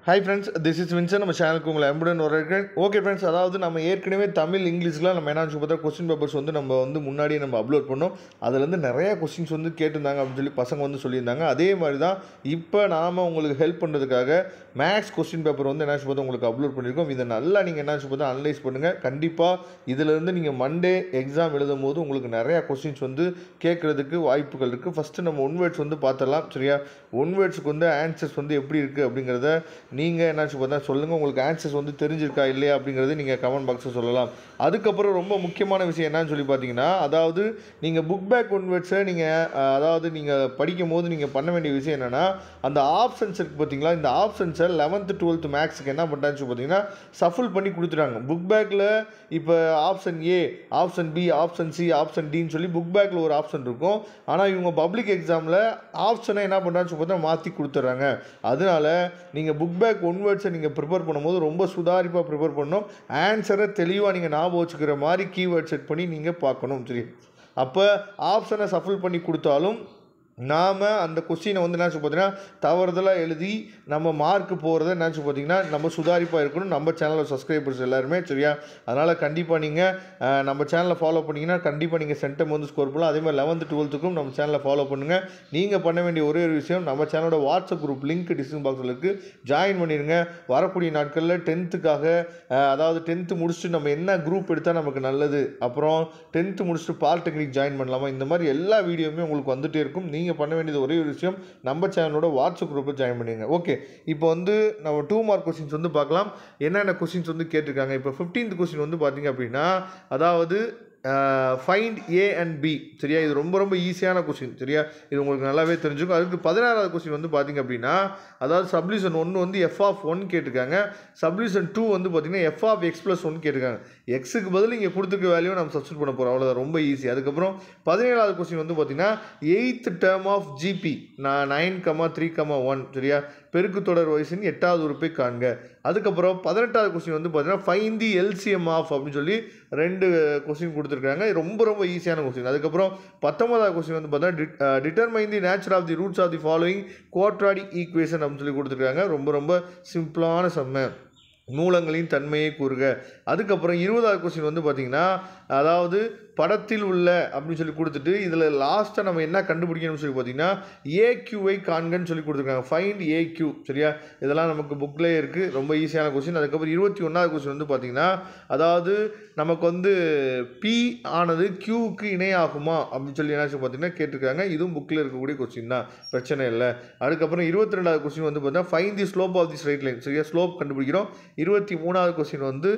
Hi friends, this is Vincent. நம்ம சேனலுக்கு உங்களை அன்புடன் வரவேற்கிறேன். ஓகே ஃப்ரெண்ட்ஸ், அதாவது நம்ம ஏற்கனவே தமிழ் இங்கிலீஷ்லாம் நம்ம என்ன பார்த்தா கொஸ்டின் பேப்பர்ஸ் வந்து நம்ம முன்னாடியே நம்ம அப்லோட் பண்ணோம். அதுலேருந்து நிறைய கொஸ்டின்ஸ் வந்து கேட்டிருந்தாங்க அப்படின்னு சொல்லி பசங்க வந்து சொல்லியிருந்தாங்க. அதே மாதிரி தான் இப்போ நாம் உங்களுக்கு ஹெல்ப் பண்ணுறதுக்காக மேக்ஸ் கொஸ்டின் பேப்பர் வந்து என்ன பார்த்தா உங்களுக்கு அப்லோட் பண்ணியிருக்கோம். இதை நல்லா நீங்கள் என்ன பார்த்தா அனலைஸ் பண்ணுங்கள். கண்டிப்பாக இதிலேருந்து நீங்கள் மண்டே எக்ஸாம் எழுதும் போது உங்களுக்கு நிறையா கொஸ்டின்ஸ் வந்து கேட்குறதுக்கு வாய்ப்புகள் இருக்குது. ஃபஸ்ட்டு நம்ம ஒன் வேர்ட்ஸ் வந்து பார்த்துடலாம். சரியா, ஒன் வேர்ட்ஸுக்கு வந்து ஆன்சர்ஸ் வந்து எப்படி இருக்குது அப்படிங்கிறத நீங்கள் என்னாச்சு பார்த்தா சொல்லுங்கள். உங்களுக்கு ஆன்சர்ஸ் வந்து தெரிஞ்சிருக்கா இல்லையா அப்படிங்கிறது நீங்கள் கமெண்ட் பாக்ஸில் சொல்லலாம். அதுக்கப்புறம் ரொம்ப முக்கியமான விஷயம் என்னன்னு சொல்லி பார்த்தீங்கன்னா, அதாவது நீங்கள் புக் பேக் ஒன் வேர்ட்ஸை அதாவது நீங்கள் படிக்கும் போது நீங்கள் பண்ண வேண்டிய விஷயம் என்னென்னா, அந்த ஆப்ஷன்ஸ் இருக்குது பார்த்தீங்களா, இந்த ஆப்ஷன்ஸை 11th 12th மேக்ஸுக்கு என்ன பண்ணுறான்னு பார்த்தீங்கன்னா சஃபுல் பண்ணி கொடுத்துட்டாங்க. புக் பேக்கில் இப்போ option A, option B, option C, option டின்னு சொல்லி புக் பேக்கில் ஒரு ஆப்ஷன் இருக்கும். ஆனால் இவங்க பப்ளிக் எக்ஸாமில் ஆப்ஷனை என்ன பண்ணுறான்னு பார்த்தா மாற்றி கொடுத்துட்றாங்க. அதனால நீங்கள் புக் பேக் ஒன் வேர்ட்ஸை நீங்கள் ப்ரிப்பேர் பண்ணும்போது ரொம்ப சுதாரிப்பாக ப்ரிப்பேர் பண்ணணும். ஆன்சரை தெளிவாக நீங்கள் ஞாபகம் வச்சுக்கிற மாதிரி கீவேர்ட் செட் பண்ணி நீங்கள் பார்க்கணும். சரி, அப்போ ஆப்ஷனை சஃபில் பண்ணி கொடுத்தாலும் நாம் அந்த கொஸ்டினை வந்து என்ன பார்த்தீங்கன்னா தவறுதலாக எழுதி நம்ம மார்க்கு போகிறத என்ன பார்த்தீங்கன்னா நம்ம சுதாரிப்பாக இருக்கணும். நம்ம சேனலில் சப்ஸ்கிரைபர்ஸ் எல்லாருமே. சரியா, அதனால் கண்டிப்பாக நீங்கள் நம்ம சேனலை ஃபாலோ பண்ணிங்கன்னா கண்டிப்பாக நீங்கள் சென்டம் வந்து ஸ்கோர் பண்ணலாம். அதே மாதிரி 11th 12th நம்ம சேனலை ஃபாலோ பண்ணுங்கள். நீங்கள் பண்ண வேண்டிய ஒரே ஒரு விஷயம், நம்ம சேனலோட வாட்ஸ்அப் குரூப் லிங்க் டிஸ்கிரிப்ஷன் பாக்ஸில் இருக்குது, ஜாயின் பண்ணிடுங்க. வரக்கூடிய நாட்களில் 10th அதாவது 10th முடிச்சுட்டு நம்ம என்ன குரூப் எடுத்தால் நமக்கு நல்லது, அப்புறம் 10th முடிச்சுட்டு பாலிடெக்னிக் ஜாயின் பண்ணலாமா, இந்த மாதிரி எல்லா வீடியோவுமே உங்களுக்கு வந்துகிட்டே இருக்கும். நீங்கள் பண்ண வேண்டியது ஒரே ஒரு விஷயம், நம்ம சேனலோட வாட்ஸ்அப் குரூப்பில் ஜாயின் பண்ணிடுங்க. ஓகே, இப்போ வந்து நம்ம 2 மார்க் கொஸ்டின்ஸ் வந்து பார்க்கலாம். என்னென்ன கொஸ்டின்ஸ் வந்து கேட்டிருக்காங்க. இப்போ 15th கொஸ்டின் வந்து பார்த்தீங்க அப்படின்னா, அதாவது ஃபைண்ட் ஏ அண்ட் பி. சரியா, இது ரொம்ப ரொம்ப ஈஸியான கொஸ்டின். சரியா, இது உங்களுக்கு நல்லாவே தெரிஞ்சுக்கும். அதுக்கு 16வது கொஸ்டின் வந்து பார்த்தீங்க அப்படின்னா, அதாவது சப்டிவிஷன் 1 வந்து f(1) கேட்டிருக்காங்க. சப்டிவிஷன் 2 வந்து பார்த்தீங்கன்னா f(x+1) கேட்டிருக்காங்க. எக்ஸுக்கு பதில் இங்கே கொடுத்துருக்க வேல்யூ நம்ம சப்ஸ்டிட் பண்ண போகிறோம். அவ்வளோதான், ரொம்ப ஈஸி. அதுக்கப்புறம் 17வது கொஸ்டின் வந்து பார்த்தீங்கன்னா 8th term ஆஃப் ஜிபி 9,3,1. சரியா, பெருக்கு தொடர் வயசின் 8வது உறுப்பை காண்க. அதுக்கப்புறம் 18வது கொஸ்டின் வந்து பார்த்தீங்கன்னா ஃபைண்ட் தி எல்சிஎம் ஆஃப் அப்படின்னு சொல்லி 2 கொஸ்டின் கொடுத்துருக்காங்க. ரொம்ப ரொம்ப ஈஸியான கொஸ்டின். அதுக்கப்புறம் 19வது கொஸ்டின் வந்து பார்த்தீங்கன்னா determine the nature of the roots of the following quadratic equation அப்படின்னு சொல்லி கொடுத்துருக்காங்க. ரொம்ப ரொம்ப சிம்பிளான சம்ம, மூலங்களின் தன்மையை கூறுக. அதுக்கப்புறம் 20வது கொஸ்டின் வந்து பார்த்திங்கன்னா, அதாவது படத்தில் உள்ள அப்படின்னு சொல்லி கொடுத்துட்டு இதில் லாஸ்ட்டாக நம்ம என்ன கண்டுபிடிக்கணும்னு சொல்லி பார்த்தீங்கன்னா ஏக்யூவை காண்கன்னு சொல்லி கொடுத்துருக்காங்க. Find AQ. சரியா, இதெல்லாம் நமக்கு புக்லேயே இருக்குது. ரொம்ப ஈஸியான கொஸ்டின். அதுக்கப்புறம் 21வது கொஸ்டின் வந்து பார்த்திங்கன்னா, அதாவது நமக்கு வந்து பி ஆனது கியூவுக்கு இணையாகுமா அப்படின்னு சொல்லி என்ன பார்த்தீங்கன்னா கேட்டிருக்காங்க. இதுவும் புக்கில் இருக்கக்கூடிய கொஸ்டின் தான், பிரச்சனை இல்லை. அதுக்கப்புறம் 22வது கொஸ்டின் வந்து பார்த்தீங்கன்னா find the slope of the straight line. சரியா, ஸ்லோப் கண்டுபிடிக்கிறோம். 23வது கொஸ்டின் வந்து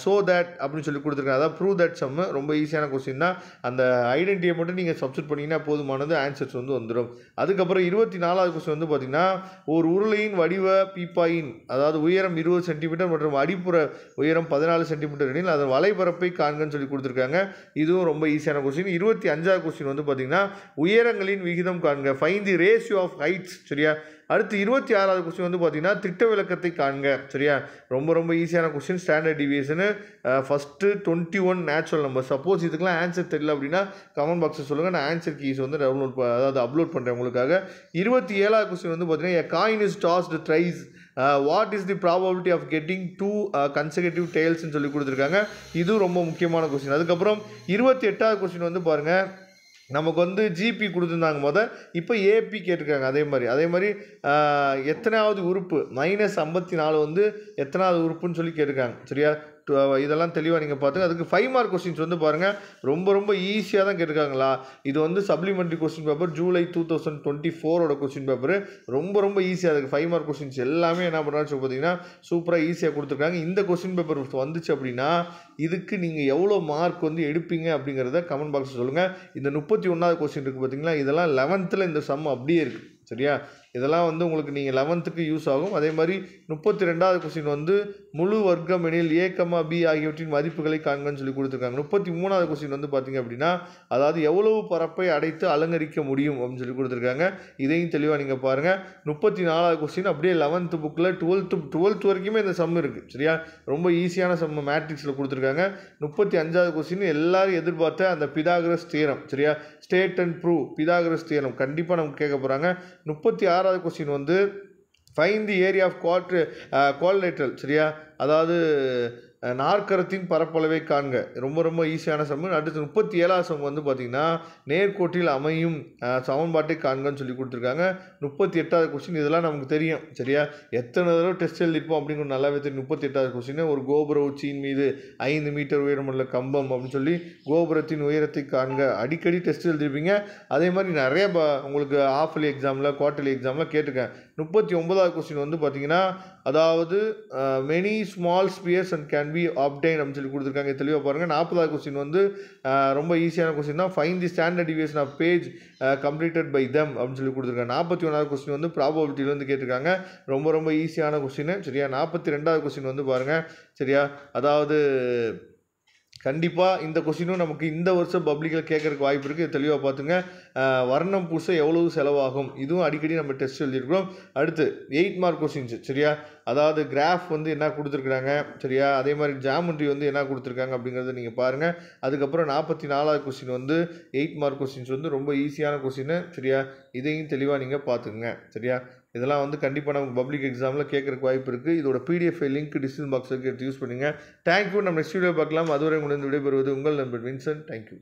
ஸோ தட் அப்படின்னு சொல்லி கொடுத்துருக்காங்க. அதாவது ப்ரூவ் தட் சம். ரொம்ப ஈஸியான கொஸ்டின் தான். அந்த ஐடென்டிட்டியை மட்டும் நீங்கள் சப்ஸ்டிட் பண்ணிங்கன்னா போதுமானது, ஆன்சர்ஸ் வந்து வந்துடும். அதுக்கப்புறம் 24வது கொஸ்டின் வந்து பார்த்தீங்கன்னா ஒரு உருளையின் வடிவ பீப்பாயின், அதாவது உயரம் 20 சென்டிமீட்டர் மற்றும் அடிப்புற உயரம் 14 சென்டிமீட்டர் எனில் அதன் வலைபரப்பை காண்கன்னு சொல்லி கொடுத்துருக்காங்க. இதுவும் ரொம்ப ஈஸியான கொஸ்டின். 25வது கொஸ்டின் வந்து பார்த்தீங்கன்னா உயரங்களின் விகிதம் காண்க. Find the ratio of heights. சரியா, அடுத்து 26வது கொஸ்டின் வந்து பார்த்தீங்கன்னா திட்ட விளக்கத்தை காண்க. சரியா, ரொம்ப ரொம்ப ஈஸியான கொஸ்டின். ஸ்டாண்டர்ட் டிவியேஷனு ஃபஸ்ட்டு 21 நேச்சுரல் நம்பர். சப்போஸ் இதுக்கெல்லாம் ஆன்சர் தெரியல அப்படின்னா கமெண்ட் பாக்ஸில் சொல்லுங்கள், நான் ஆன்சர் கீஸ் வந்து அதாவது அப்லோட் பண்ணுறேன் உங்களுக்காக. 27வது கொஸ்டின் வந்து பார்த்தீங்கன்னா a coin is tossed thrice, what is the probability of getting 2 consecutive tailsன்னு சொல்லி கொடுத்துருக்காங்க. இதுவும் ரொம்ப முக்கியமான கொஸ்டின். அதுக்கப்புறம் 28வது கொஸ்டின் வந்து பாருங்கள், நமக்கு வந்து ஜிபி கொடுத்துருந்தாங்க இப்போ ஏபி கேட்டிருக்காங்க. அதே மாதிரி எத்தனாவது உறுப்பு -54 வந்து எத்தனாவது உறுப்புன்னு சொல்லி கேட்டிருக்காங்க. சரியா, இதெல்லாம் தெளிவாக நீங்கள் பார்த்துங்க. அதுக்கு 5 மார்க் கொஸ்டின்ஸ் வந்து பாருங்கள், ரொம்ப ரொம்ப ஈஸியாக தான் கேட்டிருக்காங்களா. இது வந்து supplementary question paper, July 2024 question paper. ரொம்ப ரொம்ப ஈஸியாக இருக்குது. 5 மார்க் கொஸ்டின்ஸ் எல்லாமே என்ன பண்ணுறான்னு சொல்லி பார்த்தீங்கன்னா சூப்பராக ஈஸியாக கொடுத்துருக்காங்க. இந்த கொஸ்டின் பேப்பர் வந்துச்சு அப்படின்னா இதுக்கு நீங்கள் எவ்வளோ மார்க் வந்து எடுப்பீங்க அப்படிங்கிறத கமெண்ட் பாக்ஸில் சொல்லுங்கள். இந்த 31வது கொஸ்டின் இருக்குது பார்த்தீங்களா, இதெல்லாம் 11th இந்த சம் அப்படியே இருக்குது. சரியா, இதெல்லாம் வந்து உங்களுக்கு நீங்கள் 11th யூஸ் ஆகும். அதே மாதிரி 32வது கொஸ்டின் வந்து முழு வர்க்கம் எனில் ஏ, பி ஆகியவற்றின் மதிப்புகளை காண்கன்னு சொல்லி கொடுத்துருக்காங்க. 33வது கொஸ்டின் வந்து பார்த்தீங்க அப்படின்னா, அதாவது எவ்வளவு பரப்பை அடைத்து அலங்கரிக்க முடியும் அப்படின்னு சொல்லி கொடுத்துருக்காங்க. இதையும் தெளிவாக நீங்கள் பாருங்கள். 34வது கொஸ்டின் அப்படியே 11th புக்கில் 12th வரைக்குமே இந்த சம் இருக்குது. சரியா, ரொம்ப ஈஸியான சம் மேட்ரிக்ஸில் கொடுத்துருக்காங்க. 35வது கொஸ்டின் எல்லாரும் எதிர்பார்த்த அந்த பிதாகரஸ் தியரம். சரியா, state and prove Pythagoras theorem கண்டிப்பாக நமக்கு கேட்க போகிறாங்க. 36வது கொஸ்டின் வந்து find the area of quadrilateral, சரியா, அதாவது நாற்கரத்தின் பரப்பளவை காண்க. ரொம்ப ரொம்ப ஈஸியான சம். அடுத்து 37வது சம் வந்து பார்த்திங்கன்னா நேர்கோட்டில் அமையும் சமன்பாட்டை காண்கன்னு சொல்லி கொடுத்துருக்காங்க. 38வது கொஸ்டின். இதெல்லாம் நமக்கு தெரியும், சரியா, எத்தனை தடவை டெஸ்ட் எழுதிருப்போம் அப்படிங்கிற நல்லாவே தெரியும். 38வது கொஸ்டின், ஒரு கோபுர உச்சியின் மீது 5 மீட்டர் உயரமுள்ள கம்பம் அப்படின்னு சொல்லி கோபுரத்தின் உயரத்தை காண்க. அடிக்கடி டெஸ்ட் எழுதிருப்பீங்க. அதே மாதிரி நிறைய உங்களுக்கு ஹாஃப் இயர்லி எக்ஸாமில் குவார்டர்லி எக்ஸாமில் கேட்டிருக்கேன். 39வது கொஸ்டின் வந்து பார்த்திங்கன்னா அதாவது many small Spears and can be obtain அப்படின்னு சொல்லி கொடுத்துருக்காங்க. தெளிவாக பாருங்கள். 40வது கொஸ்டின் வந்து ரொம்ப ஈஸியான கொஸ்டின் தான். Find the standard deviation of page completed by them அப்படின்னு சொல்லி கொடுத்துருக்காங்க. 41வது கொஸ்டின் வந்து ப்ராபபிலிட்டியிலேருந்து கேட்டிருக்காங்க. ரொம்ப ரொம்ப ஈஸியான கொஸ்டின், சரியா. 42வது கொஸ்டின் வந்து பாருங்கள், சரியா, அதாவது கண்டிப்பாக இந்த கொஸ்டினும் நமக்கு இந்த வருஷம் பப்ளிக்கில் கேட்கறதுக்கு வாய்ப்பு இருக்குது. தெளிவாக பார்த்துங்க. வர்ணம் பூச எவ்வளவு செலவாகும், இதுவும் அடிக்கடி நம்ம டெஸ்ட் எழுதியிருக்கிறோம். அடுத்து 8 மார்க் கொஸ்டின்ஸ், சரியா, அதாவது கிராஃப் வந்து என்ன கொடுத்துருக்குறாங்க, சரியா, அதே மாதிரி ஜாமெட்ரி வந்து என்ன கொடுத்துருக்காங்க அப்படிங்கிறத நீங்கள் பாருங்கள். அதுக்கப்புறம் 44வது கொஸ்டின் வந்து 8 மார்க் கொஸ்டின்ஸ் வந்து ரொம்ப ஈஸியான கொஸ்டின், சரியா. இதையும் தெளிவாக நீங்கள் பார்த்துக்குங்க, சரியா. இதெல்லாம் வந்து கண்டிப்பாக நமக்கு பப்ளிக் எக்ஸாமில் கேட்கறதுக்கு வாய்ப்பு இருக்குது. இதோட PDF லிங்க் டிஸ்கிரிப்ஷன் பாக்ஸில் எடுத்து யூஸ் பண்ணுங்கள். தேங்க்யூ. நம்ம நெக்ஸ்ட் வீடியோ பார்க்கலாம். அதுவரை உங்களிடம் விடைபெறுவது உங்கள் நண்பர் வின்சென்ட். தேங்க்யூ.